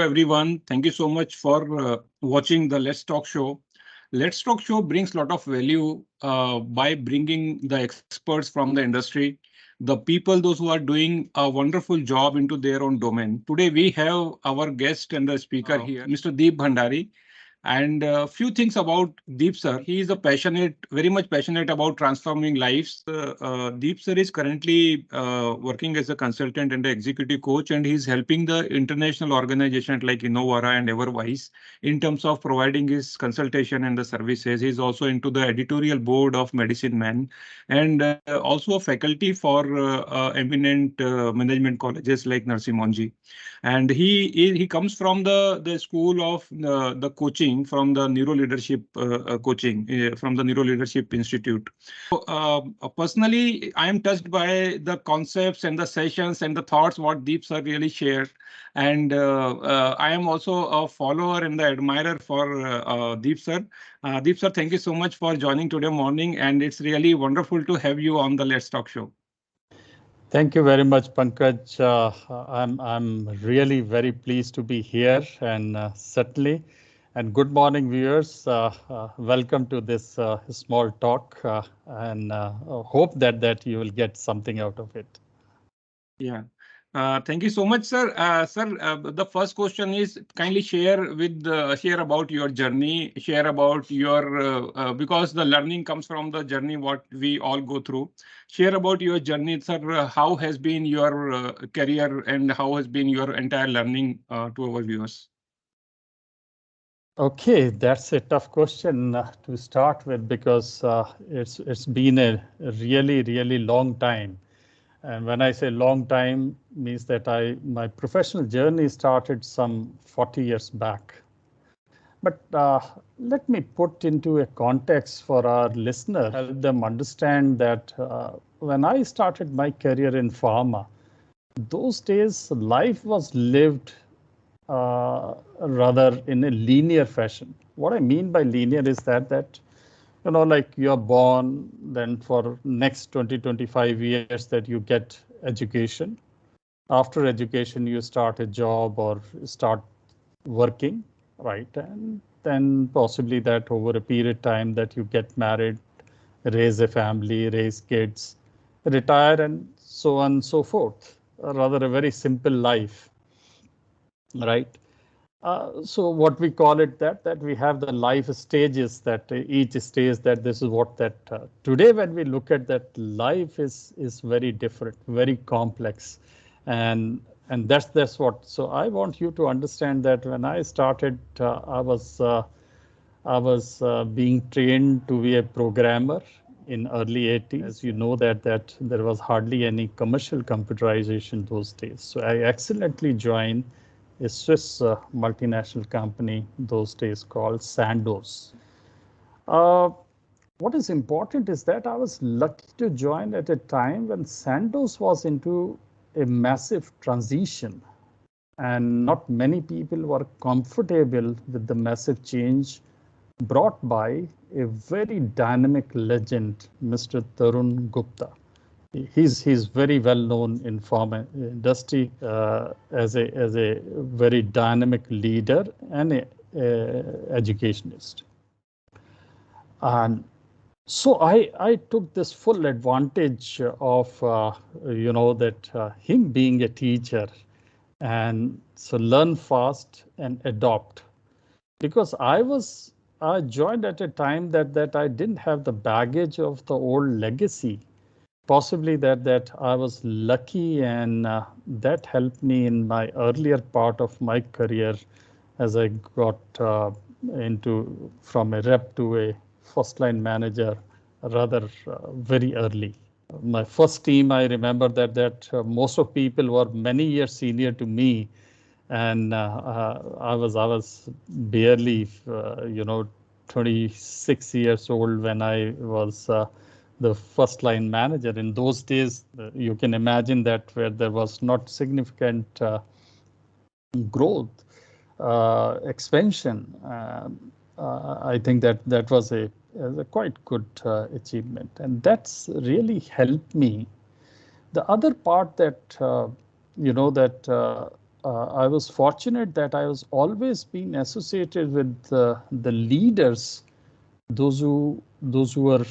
everyone. Thank you so much for watching the Let's Talk show. Let's Talk show brings a lot of value by bringing the experts from the industry, the people, those who are doing a wonderful job into their own domain. Today we have our guest and the speaker here, Mr. Deep Bhandari. And a few things about Deep sir. He is a very much passionate about transforming lives. Deep sir is currently working as a consultant and an executive coach, and he's helping the international organizations like Innovara and Everwise in terms of providing his consultation and the services. He's also into the editorial board of Medicine Man and also a faculty for eminent management colleges like Narsi Monji. And he comes from the school of the coaching from the neuro leadership coaching from the neuro leadership institute. So, personally, I am touched by the concepts and the sessions and the thoughts what Deep sir really shared. And I am also a follower and the admirer for Deep sir. Deep sir, thank you so much for joining today morning, and it's really wonderful to have you on the Let's Talk show. Thank you very much, Pankaj. I'm really very pleased to be here, and certainly, and good morning, viewers. Welcome to this small talk, and hope that you will get something out of it. Yeah. Thank you so much, sir. The first question is kindly share about your journey, share about your because the learning comes from the journey what we all go through. Share about your journey, sir. How has been your career and how has been your entire learning to our viewers? Okay, that's a tough question to start with because it's been a really long time. And when I say long time, means that my professional journey started some 40 years back. But let me put into a context for our listener, help them understand that when I started my career in pharma, those days life was lived rather in a linear fashion. What I mean by linear is that like you're born, then for next 20-25 years that you get education. After education, you start a job or start working, right? And then possibly that over a period of time that you get married, raise a family, raise kids, retire, and so on and so forth. Rather a very simple life, right? So what we call it that we have the life stages, that each stage that this is what that today when we look at that, life is very different, very complex, and that's what. So I want you to understand that when I started, I was being trained to be a programmer in early 80s. As you know that there was hardly any commercial computerization those days. So I accidentally joined a Swiss multinational company those days called Sandoz. What is important is that I was lucky to join at a time when Sandoz was into a massive transition, and not many people were comfortable with the massive change brought by a very dynamic legend, Mr. Tarun Gupta. He's very well known in pharma industry as a very dynamic leader and a educationist. And so I took this full advantage of that him being a teacher, and so learn fast and adopt, because I joined at a time that I didn't have the baggage of the old legacy. Possibly that I was lucky, and that helped me in my earlier part of my career as I got into from a rep to a first line manager rather very early. My first team, I remember that most of people were many years senior to me, and I was barely 26 years old when I was the first line manager. In those days, you can imagine that where there was not significant growth, expansion. I think that was a quite good achievement, and that's really helped me. The other part that I was fortunate that I was always being associated with the leaders, those who were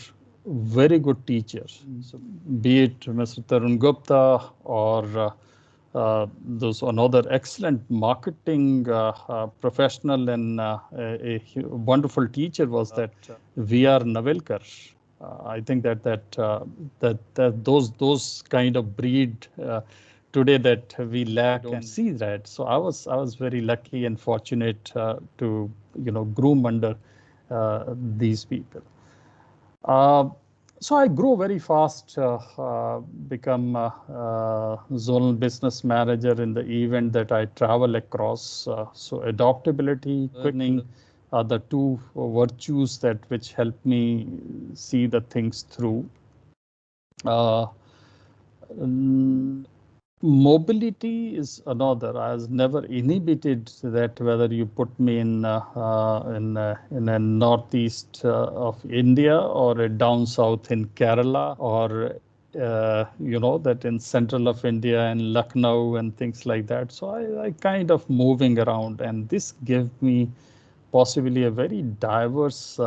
very good teachers. So be it Mr. Tarun Gupta or those another excellent marketing professional and a wonderful teacher was that V.R. Navelkar. I think that those kind of breed today that we lack and see that. So I was very lucky and fortunate to groom under these people. Uh, so I grew very fast, become zonal business manager in the event that I travel across. So adaptability, learning are the two virtues that which help me see the things through. Uh, Mobility is another. I was never inhibited that whether you put me in a northeast of India or a down south in Kerala or that in central of India and Lucknow and things like that. So I kind of moving around, and this gave me possibly a very diverse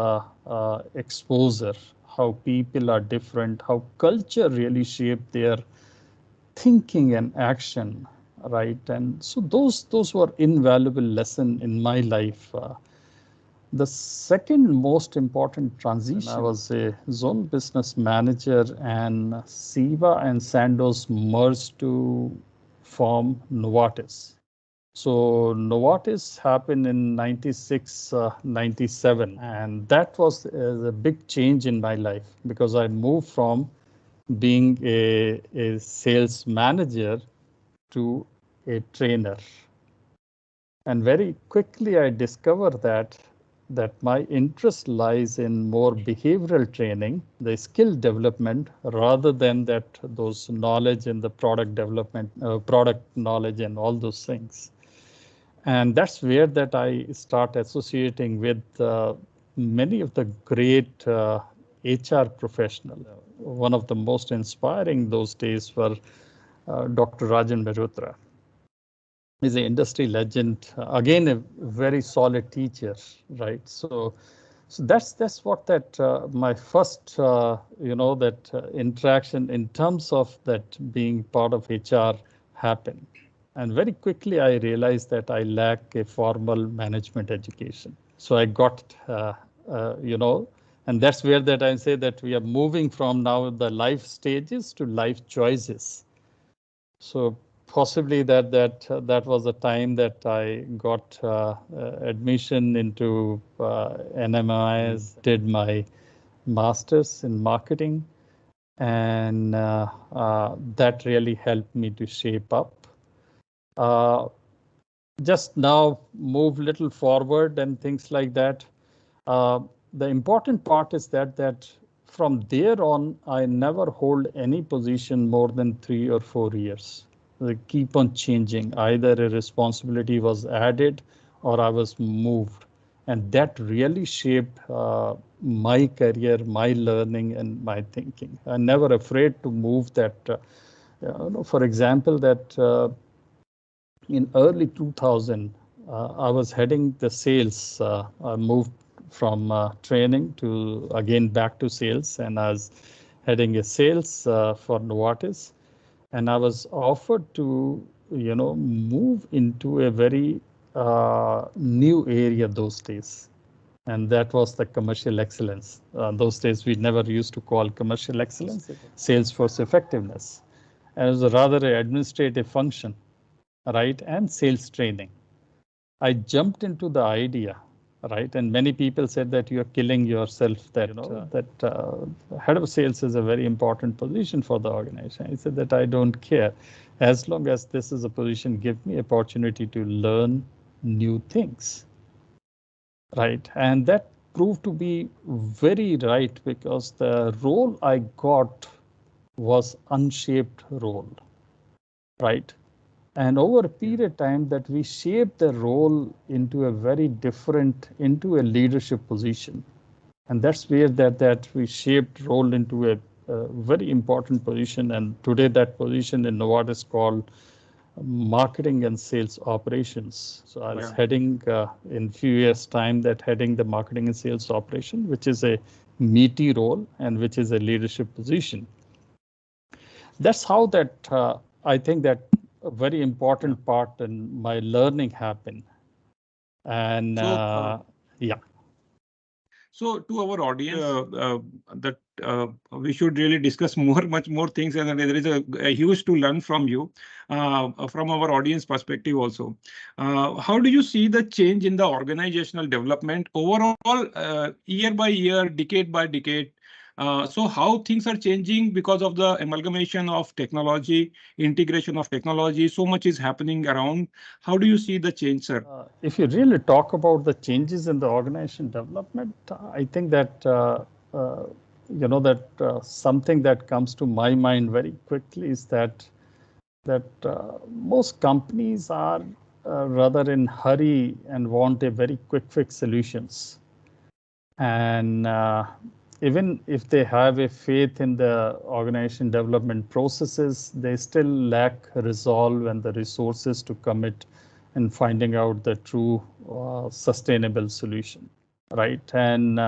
exposure. How people are different, how culture really shape their thinking and action, right? And so those were invaluable lesson in my life. The second most important transition, I was a zone business manager, and Siva and Sandoz merged to form Novartis. So Novartis happened in 96, 97, and that was a big change in my life because I moved from being a sales manager to a trainer. And very quickly I discovered that my interest lies in more behavioral training, the skill development, rather than that those knowledge in the product development, product knowledge and all those things. And that's where that I start associating with many of the great HR professionals. One of the most inspiring those days were Dr. Rajan Mehrotra. He's an industry legend, again a very solid teacher, right? So that's what that my first that interaction in terms of that being part of HR happened. And very quickly I realized that I lack a formal management education. So I got and that's where that I say that we are moving from now the life stages to life choices. So possibly that was the time that I got admission into NMIS, did my master's in marketing, and that really helped me to shape up. Just now move little forward and things like that. The important part is that from there on, I never hold any position more than 3 or 4 years. They keep on changing. Either a responsibility was added or I was moved. And that really shaped my career, my learning, and my thinking. I'm never afraid to move that. For example, that in early 2000, I was heading the sales. I moved from training to again back to sales, and I was heading a sales for Novartis, and I was offered to move into a very new area those days, and that was the commercial excellence. Those days we never used to call commercial excellence sales force effectiveness, and it was rather an administrative function, right, and sales training. I jumped into the idea, right? And many people said that you're killing yourself, that head of sales is a very important position for the organization. I said that I don't care. As long as this is a position, give me opportunity to learn new things, right? And that proved to be very right because the role I got was unshaped role, right? And over a period of time that we shaped the role into a very different, into a leadership position. And that's where that we shaped role into a very important position. And today that position in Novartis called marketing and sales operations. So I was heading in few years time that heading the marketing and sales operation, which is a meaty role and which is a leadership position. That's how that I think that a very important part in my learning happened. And yeah. So to our audience, that we should really discuss much more things, and there is a huge to learn from you, from our audience perspective also. How do you see the change in the organizational development overall, year by year, decade by decade? So how things are changing because of the amalgamation of technology, integration of technology, so much is happening around. How do you see the change, sir? If you really talk about the changes in the organization development, I think that something that comes to my mind very quickly is that most companies are rather in hurry and want a very quick fix solutions. And even if they have a faith in the organization development processes, they still lack resolve and the resources to commit in finding out the true sustainable solution, right? And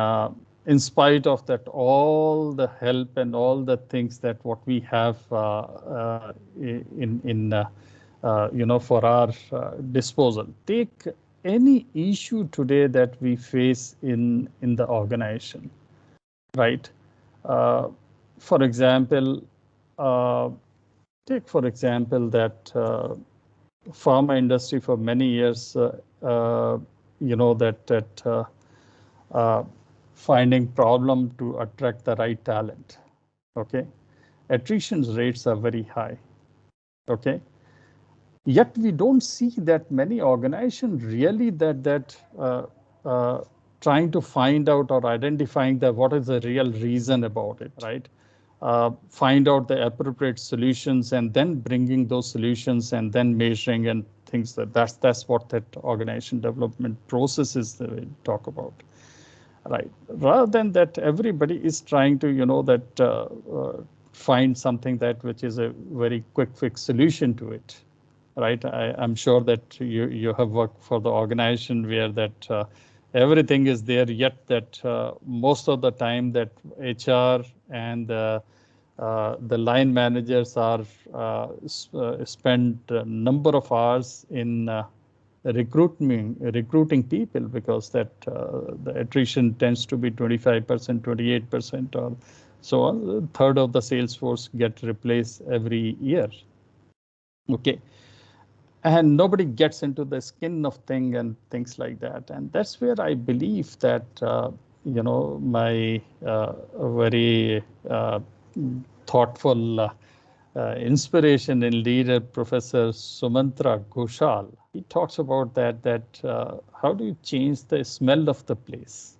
in spite of that, all the help and all the things that what we have for our disposal, take any issue today that we face in the organization, right? For example, take for example that pharma industry for many years, finding problem to attract the right talent. Okay, attrition rates are very high. Okay, yet we don't see that many organizations really trying to find out or identifying that what is the real reason about it, right? Find out the appropriate solutions and then bringing those solutions and then measuring and things that's what that organization development process is that we talk about, right? Rather than that, everybody is trying to find something that which is a very quick fix solution to it, right? I'm sure that you have worked for the organization where that everything is there, yet that most of the time that HR and the line managers are spend a number of hours in recruiting people, because that the attrition tends to be 25%, 28%, or so on. A third of the sales force get replaced every year. Okay. And nobody gets into the skin of thing and things like that. And that's where I believe that, my very thoughtful inspiration in leader, Professor Sumantra Ghoshal, he talks about that how do you change the smell of the place,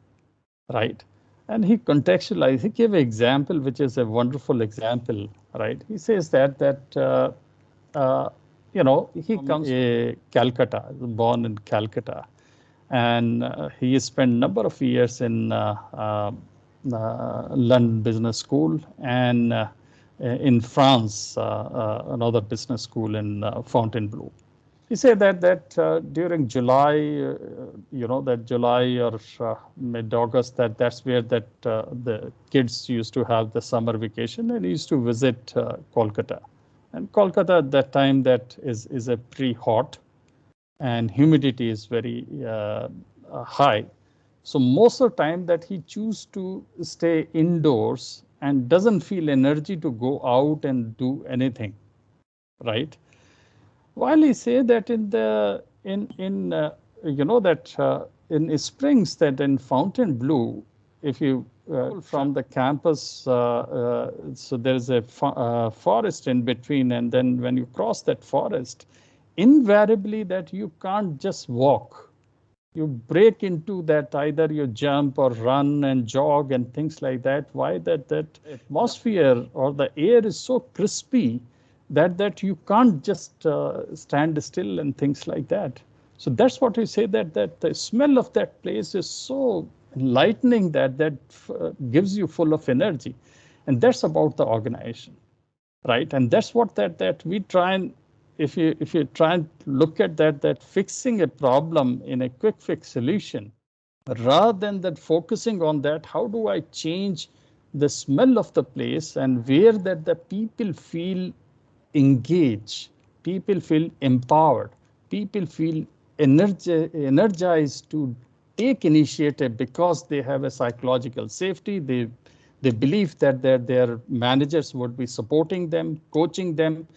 right? And he contextualized, he gave an example, which is a wonderful example, right? He says that he comes from Calcutta, born in Calcutta, and he spent a number of years in London Business School and in France, another business school in Fontainebleau. He said that during July, that July or mid-August, that's where that the kids used to have the summer vacation, and he used to visit Kolkata. And Kolkata at that time that is a pretty hot, and humidity is very high. So most of the time that he choose to stay indoors and doesn't feel energy to go out and do anything, right? While he say that in springs, that in Fontainebleau, if you from the campus, so there's a forest in between, and then when you cross that forest, invariably that you can't just walk. You break into that, either you jump or run and jog and things like that. Why? That atmosphere or the air is so crispy that you can't just stand still and things like that. So that's what we say, that the smell of that place is so enlightening that gives you full of energy. And that's about the organization, right? And that's what that we try and if you try and look at that fixing a problem in a quick fix solution, rather than that focusing on that, how do I change the smell of the place and where that the people feel engaged, people feel empowered, people feel energized to take initiative because they have a psychological safety. They believe that their managers would be supporting them, coaching them,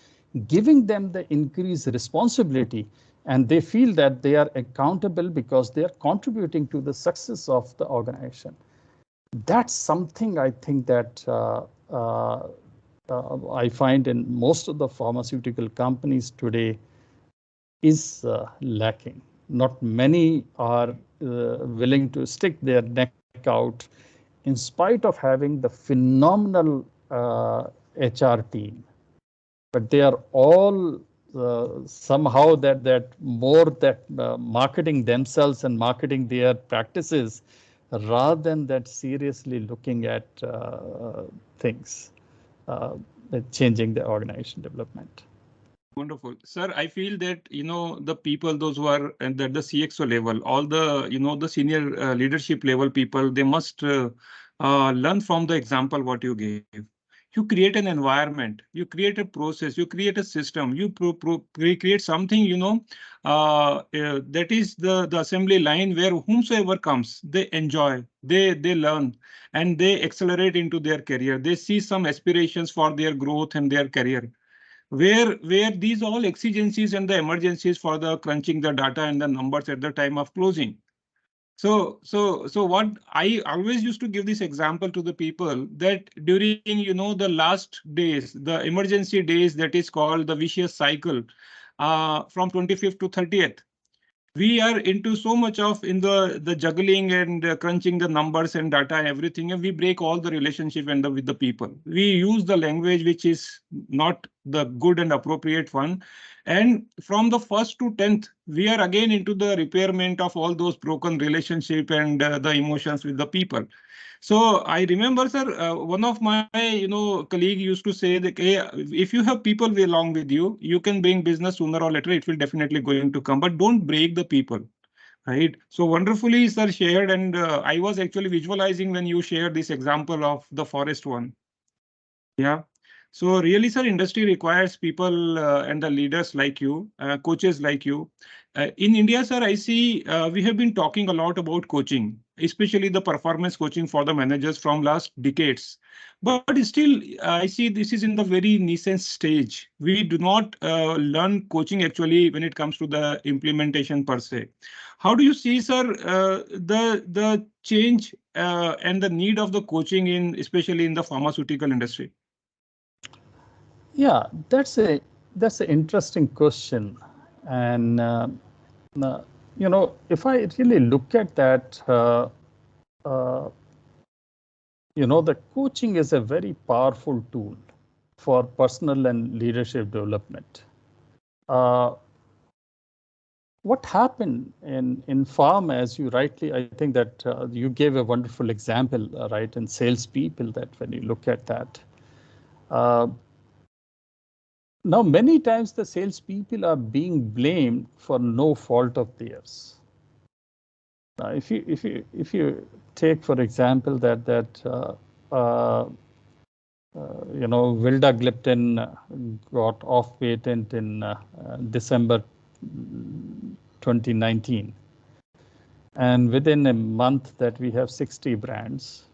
giving them the increased responsibility, and they feel that they are accountable because they are contributing to the success of the organization. That's something I think that I find in most of the pharmaceutical companies today is lacking. Not many are willing to stick their neck out in spite of having the phenomenal HR team, but they are all somehow that more that marketing themselves and marketing their practices rather than that seriously looking at things, uh, changing the organization development. Wonderful. Sir, I feel that, the people, those who are at the CXO level, all the, the senior leadership level people, they must learn from the example what you gave. You create an environment, you create a process, you create a system, you create something, that is the assembly line where whomsoever comes, they enjoy, they learn, and they accelerate into their career. They see some aspirations for their growth and their career, where these all exigencies and the emergencies for the crunching the data and the numbers at the time of closing. So what I always used to give this example to the people, that during, the last days, the emergency days, that is called the vicious cycle, from 25th to 30th. We are into so much of in the juggling and crunching the numbers and data and everything, and we break all the relationship and with the people. We use the language which is not the good and appropriate one. And from the 1st to 10th, we are again into the repairment of all those broken relationship and the emotions with the people. So I remember, sir, one of my, colleague used to say that, hey, if you have people along with you, you can bring business sooner or later. It will definitely going to come, but don't break the people. Right. So wonderfully, sir, shared. And I was actually visualizing when you shared this example of the forest one. Yeah. So really, sir, industry requires people and the leaders like you, coaches like you. In India, sir, I see we have been talking a lot about coaching, especially the performance coaching for the managers from last decades. But still, I see this is in the very nascent stage. We do not learn coaching actually when it comes to the implementation per se. How do you see, sir, the change and the need of the coaching in, especially in the pharmaceutical industry? Yeah, that's an interesting question, and uh, if I really look at that, uh, the coaching is a very powerful tool for personal and leadership development. Uh, what happened in pharma, as you rightly, I think that you gave a wonderful example, right, in salespeople, that when you look at that. Uh, Now, many times the salespeople are being blamed for no fault of theirs. Now, if you take, for example, Vildagliptin got off patent in December 2019, and within a month that we have 60 brands,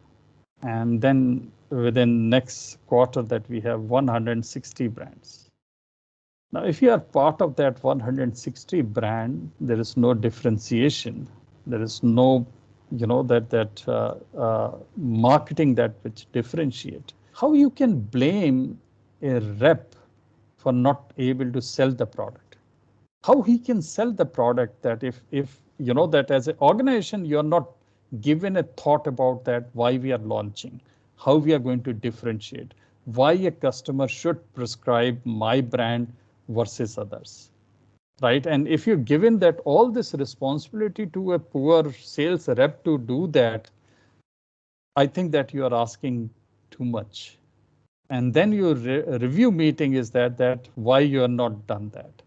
and then within next quarter that we have 160 brands. Now, if you are part of that 160 brand, there is no differentiation. There is no, marketing that which differentiate. How you can blame a rep for not able to sell the product? How he can sell the product that if that as an organization you're not given a thought about that, why we are launching, how we are going to differentiate, why a customer should prescribe my brand versus others, right? And if you're given that all this responsibility to a poor sales rep to do that, I think that you are asking too much. And then your review meeting is that why you are not done that.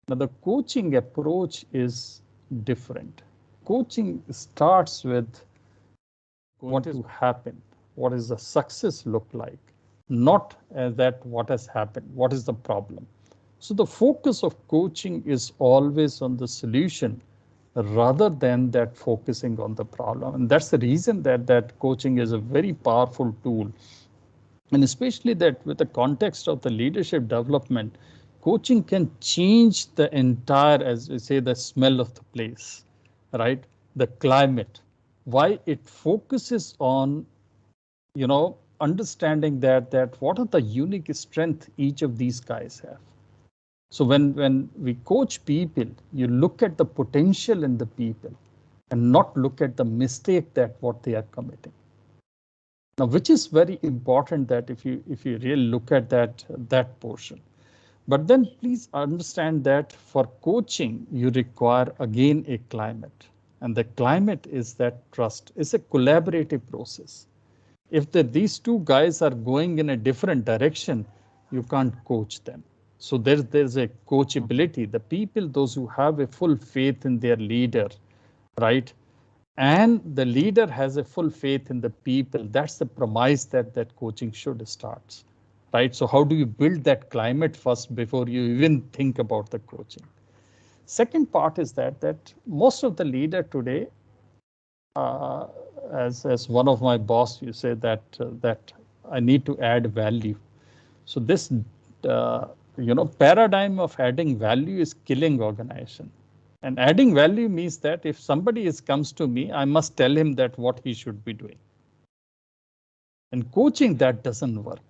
Now the coaching approach is different. Coaching starts with what is to happen, what is the success look like, not that what has happened, what is the problem. So the focus of coaching is always on the solution rather than that focusing on the problem. And that's the reason that coaching is a very powerful tool. And especially that with the context of the leadership development, coaching can change the entire, as we say, the smell of the place, right? The climate. Why it focuses on, understanding that what are the unique strength each of these guys have. So when we coach people, you look at the potential in the people and not look at the mistake that what they are committing. Now, which is very important that if you really look at that portion. But then please understand that for coaching, you require again a climate. And the climate is that trust. It's a collaborative process. If these two guys are going in a different direction, you can't coach them. So there's a coachability. The people, those who have a full faith in their leader, right? And the leader has a full faith in the people. That's the premise that coaching should start, right? So how do you build that climate first before you even think about the coaching? Second part is that most of the leader today, uh, as one of my boss, you say that I need to add value. So this paradigm of adding value is killing organization. And adding value means that if somebody comes to me, I must tell him that what he should be doing. And coaching, that doesn't work.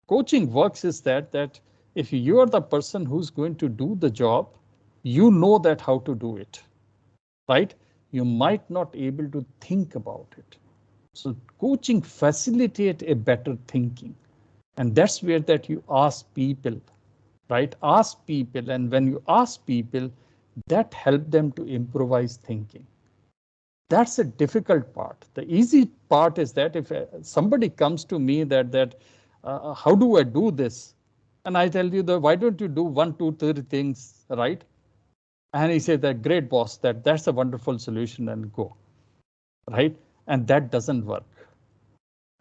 Coaching works is that if you are the person who's going to do the job, you know that how to do it, right? You might not able to think about it. So coaching facilitate a better thinking. And that's where that you ask people, right? Ask people. And when you ask people, that help them to improvise thinking. That's a difficult part. The easy part is that if somebody comes to me that how do I do this? And I tell you that why don't you do 1, 2, 3 things, right? And he said that great boss, that's a wonderful solution and go, right? And that doesn't work.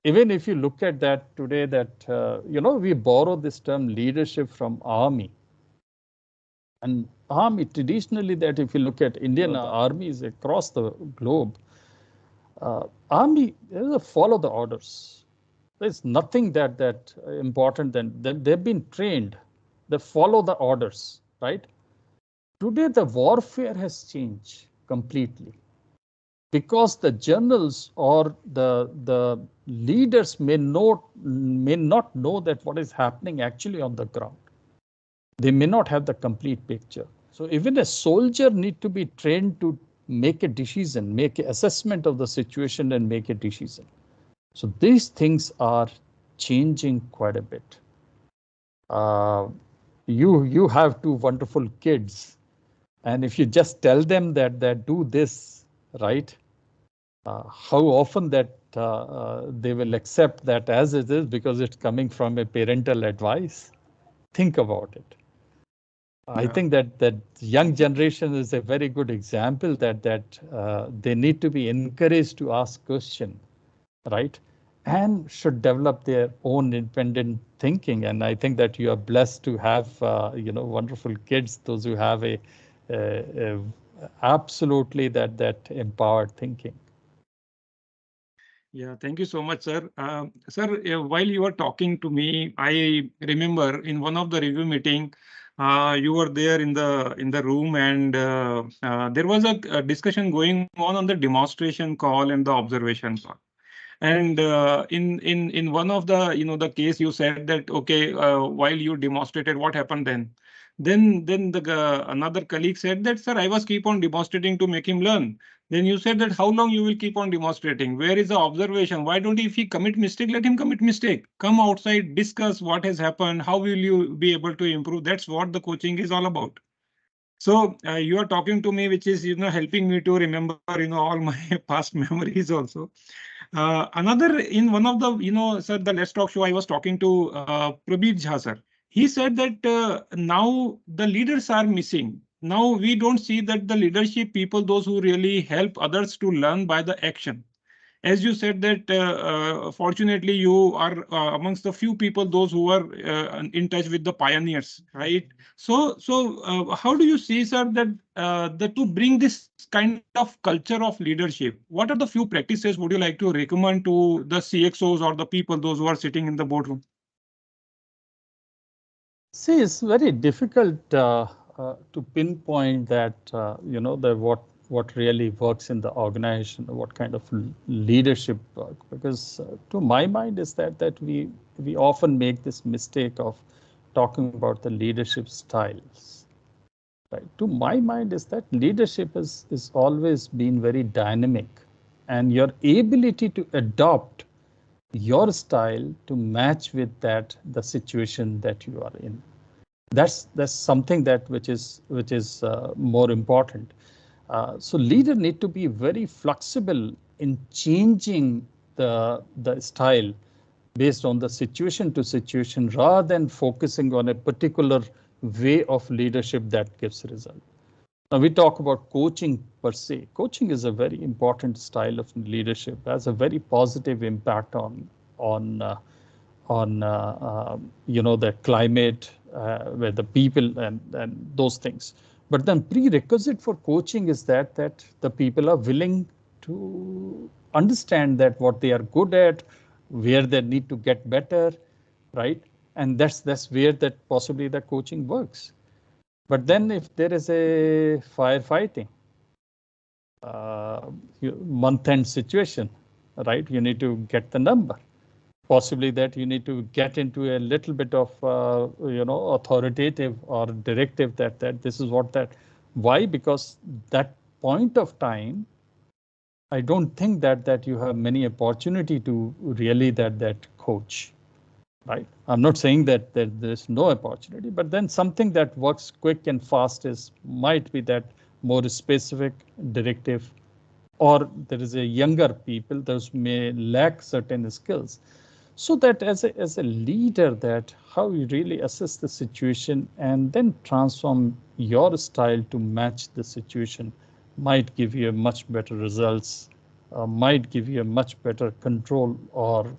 Even if you look at that today, that we borrow this term leadership from army. And army traditionally, that if you look at Indian armies across the globe, army follow the orders. There's nothing that important than they've been trained. They follow the orders, right? Today the warfare has changed completely because the generals or the leaders may not know that what is happening actually on the ground. They may not have the complete picture. So even a soldier need to be trained to make a decision, make an assessment of the situation and make a decision. So these things are changing quite a bit. You have two wonderful kids, and if you just tell them that do this, right? How often that they will accept that as it is because it's coming from a parental advice? Think about it. I think that young generation is a very good example that they need to be encouraged to ask questions, right? And should develop their own independent thinking. And I think that you are blessed to have wonderful kids, those who have a absolutely that empowered thinking. Yeah, thank you so much, sir. Sir, while you were talking to me, I remember in one of the review meeting, you were there in the room, and there was a discussion going on the demonstration call and the observation call. And in one of the the case, you said that okay, while you demonstrated, what happened then? Then the another colleague said that, sir, I was keep on demonstrating to make him learn. Then you said that how long you will keep on demonstrating? Where is the observation? Why don't, if he commit mistake, let him commit mistake. Come outside, discuss what has happened. How will you be able to improve? That's what the coaching is all about. So you are talking to me, which is helping me to remember all my past memories also. Another in one of the, sir, the Let's Talk show, I was talking to Prabir Jha, sir. He said that now the leaders are missing. Now we don't see that the leadership people, those who really help others to learn by the action. As you said that fortunately you are amongst the few people those who are in touch with the pioneers, right? So how do you see, sir, that to bring this kind of culture of leadership, what are the few practices would you like to recommend to the CXOs or the people those who are sitting in the boardroom? See, it's very difficult to pinpoint that, what really works in the organization, what kind of leadership work, because to my mind is that we often make this mistake of talking about the leadership styles. Right. To my mind is that leadership is always been very dynamic, and your ability to adopt your style to match with that the situation that you are in, that's something that which is more important. So leader need to be very flexible in changing the style based on the situation to situation, rather than focusing on a particular way of leadership that gives result. Now we talk about coaching per se. Coaching is a very important style of leadership, has a very positive impact on the climate, where the people and those things. But then prerequisite for coaching is that the people are willing to understand that what they are good at, where they need to get better, right? And that's where that possibly the coaching works. But then if there is a firefighting, uh, month-end situation, right? You need to get the number. Possibly that you need to get into a little bit of authoritative or directive that this is what that. Why? Because that point of time, I don't think that you have many opportunity to really that coach. Right. I'm not saying that there's no opportunity, but then something that works quick and fast is might be that more specific directive, or there is a younger people, those may lack certain skills. So that as a leader, that how you really assess the situation and then transform your style to match the situation might give you a much better results, might give you a much better control, or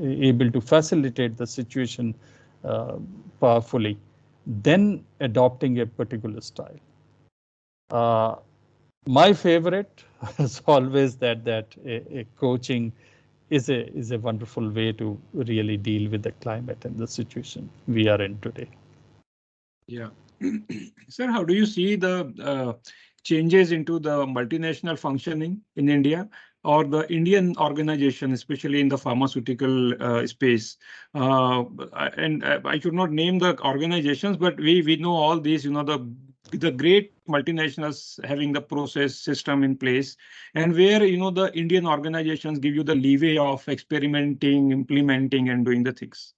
able to facilitate the situation uh, powerfully than adopting a particular style. Uh, my favorite is always that a coaching is a wonderful way to really deal with the climate and the situation we are in today. Yeah. Sir, how do you see the changes into the multinational functioning in India or the Indian organization, especially in the pharmaceutical space? And I should not name the organizations, but we know all these, the great multinationals having the process system in place, and where, the Indian organizations give you the leeway of experimenting, implementing, and doing the things.